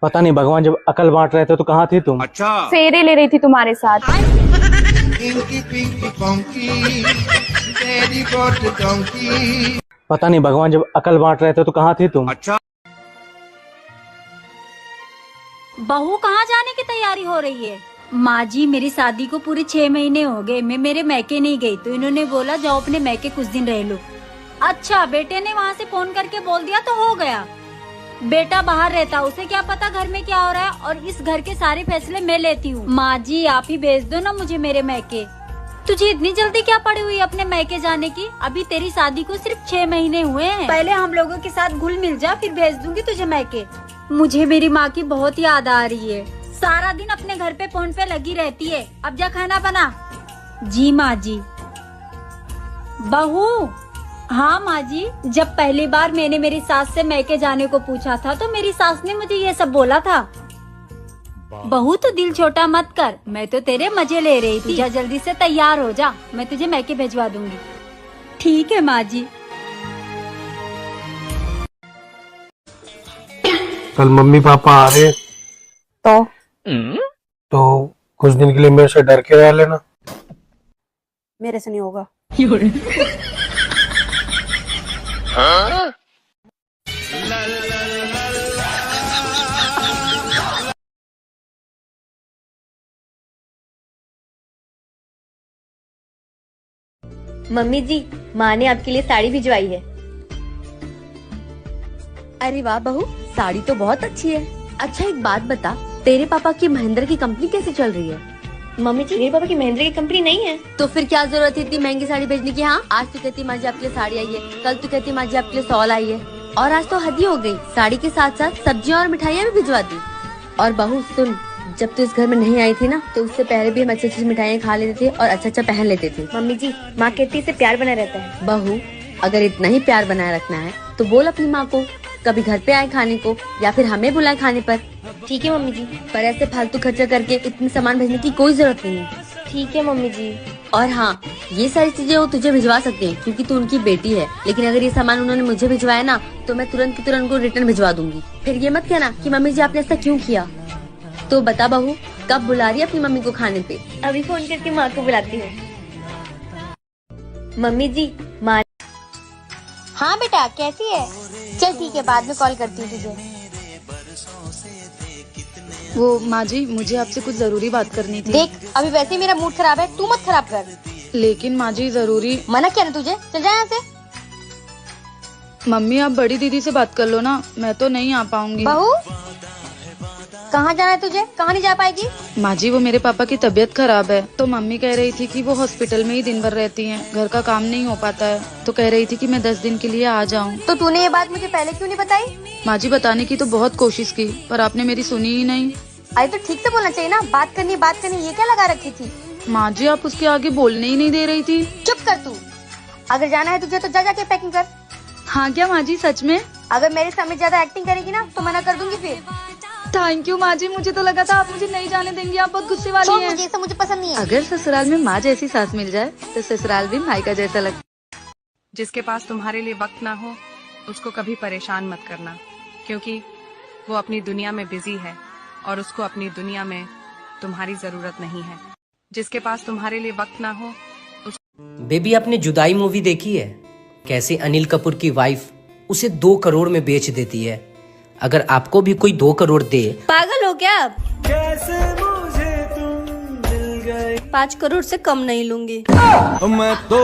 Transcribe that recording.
पता नहीं भगवान जब अकल बांट रहे थे तो कहाँ थी तुम? अच्छा, फेरे ले रही थी तुम्हारे साथ। पता नहीं भगवान जब अकल बांट रहे थे तो कहाँ थी तुम? अच्छा। बहू कहाँ जाने की तैयारी हो रही है? माँ जी, मेरी शादी को पूरे 6 महीने हो गए, मैं मेरे मैके नहीं गई तो इन्होंने बोला जाओ अपने मैके कुछ दिन रह लो। अच्छा, बेटे ने वहाँ से फोन करके बोल दिया तो हो गया। बेटा बाहर रहता, उसे क्या पता घर में क्या हो रहा है, और इस घर के सारे फैसले मैं लेती हूँ। माँ जी, आप ही भेज दो ना मुझे मेरे मैके। तुझे इतनी जल्दी क्या पड़ी हुई अपने मैके जाने की? अभी तेरी शादी को सिर्फ 6 महीने हुए हैं। पहले हम लोगों के साथ घुल मिल जा, फिर भेज दूंगी तुझे मैके। मुझे मेरी माँ की बहुत याद आ रही है, सारा दिन अपने घर पे फोन पे लगी रहती है। अब जा खाना बना। जी माँ जी। बहू। हाँ माँ जी, जब पहली बार मैंने मेरी सास से मैके जाने को पूछा था तो मेरी सास ने मुझे ये सब बोला था। बहू तो दिल छोटा मत कर, मैं तो तेरे मजे ले रही थी। जा जल्दी से तैयार हो जा, मैं तुझे मैके भिजवा दूंगी। ठीक है माँ जी। कल मम्मी पापा आ रहे तो कुछ दिन के लिए मेरे से डर के रह लेना। मेरे से नहीं होगा। मम्मी जी, माँ ने आपके लिए साड़ी भिजवाई है। अरे वाह बहू, साड़ी तो बहुत अच्छी है। अच्छा एक बात बता, तेरे पापा की महिंद्रा की कंपनी कैसे चल रही है? मम्मी जी, मेरे पापा की महिंद्रा की कंपनी नहीं है। तो फिर क्या जरूरत है इतनी महंगी साड़ी भेजने की? हाँ, आज तो कहती माँ जी आपके लिए साड़ी आई है, कल तो कहती माँ जी आपके लिए शॉल आई है, और आज तो हद ही हो गई, साड़ी के साथ साथ सब्जियाँ और मिठाइयाँ भी भिजवा दी। और बहू सुन, जब तू इस घर में नहीं आई थी ना, तो उससे पहले भी हम अच्छी अच्छी मिठाइयाँ खा लेते थे और अच्छा अच्छा पहन लेते थे। मम्मी जी, माँ कहती है इससे प्यार बना रहता है। बहू, अगर इतना ही प्यार बनाए रखना है तो बोल अपनी माँ को कभी घर पे आए खाने को, या फिर हमें बुलाए खाने पर। ठीक है मम्मी जी, पर ऐसे फालतू खर्चा करके इतने सामान भेजने की कोई जरूरत नहीं है। ठीक है मम्मी जी। और हाँ, ये सारी चीजें वो तुझे भिजवा सकते हैं क्योंकि तू उनकी बेटी है, लेकिन अगर ये सामान उन्होंने मुझे भिजवाया ना तो मैं तुरंत की तुरंत को रिटर्न भिजवा दूंगी। फिर ये मत कहना कि मम्मी जी आपने ऐसा क्यों किया। तो बता बहू, कब बुला रही है अपनी मम्मी को खाने पे? अभी फोन करके माँ को बुलाती हूँ। मम्मी जी, माँ। हाँ बेटा, कैसी है? चल ठीक है, बाद में कॉल करती हूँ तुझे। वो माँ जी, मुझे आपसे कुछ जरूरी बात करनी थी। देख, अभी वैसे ही मेरा मूड खराब है, तू मत खराब कर। लेकिन माँ जी जरूरी। मना किया ना तुझे, चल जा यहाँ से। मम्मी, आप बड़ी दीदी से बात कर लो ना, मैं तो नहीं आ पाऊंगी। बहू, कहाँ जाना है तुझे? कहाँ नहीं जा पाएगी? माँ जी, वो मेरे पापा की तबीयत खराब है तो मम्मी कह रही थी कि वो हॉस्पिटल में ही दिन भर रहती हैं, घर का काम नहीं हो पाता है, तो कह रही थी कि मैं 10 दिन के लिए आ जाऊँ। तो तूने ये बात मुझे पहले क्यों नहीं बताई? माँ जी, बताने की तो बहुत कोशिश की पर आपने मेरी सुनी ही नहीं। अरे तो ठीक से बोलना चाहिए ना, बात करनी ये क्या लगा रखी थी? माँ जी, आप उसके आगे बोलने ही नहीं दे रही थी। चुप कर तू। अगर जाना है तुझे तो जा जाके पैकिंग कर। हाँ क्या माँ जी, सच में? अगर मेरे सामने ज्यादा एक्टिंग करेगी ना तो मना कर दूंगी फिर। थैंक यू माँ जी, मुझे तो लगा था आप मुझे नहीं जाने देंगी, आप बहुत गुस्से वाली हैं। मुझे मुझे पसंद नहीं है। अगर ससुराल में माँ जैसी सास मिल जाए तो ससुराल भी मायका जैसा लगता। जिसके पास तुम्हारे लिए वक्त ना हो उसको कभी परेशान मत करना, क्योंकि वो अपनी दुनिया में बिजी है और उसको अपनी दुनिया में तुम्हारी जरूरत नहीं है। जिसके पास तुम्हारे लिए वक्त ना हो बेबी, आपने जुदाई मूवी देखी है? कैसे अनिल कपूर की वाइफ उसे 2 करोड़ में बेच देती है। अगर आपको भी कोई 2 करोड़ दे। पागल हो क्या आप? कैसे मुझे तुम मिल गए। 5 करोड़ से कम नहीं लूंगी। मैं तो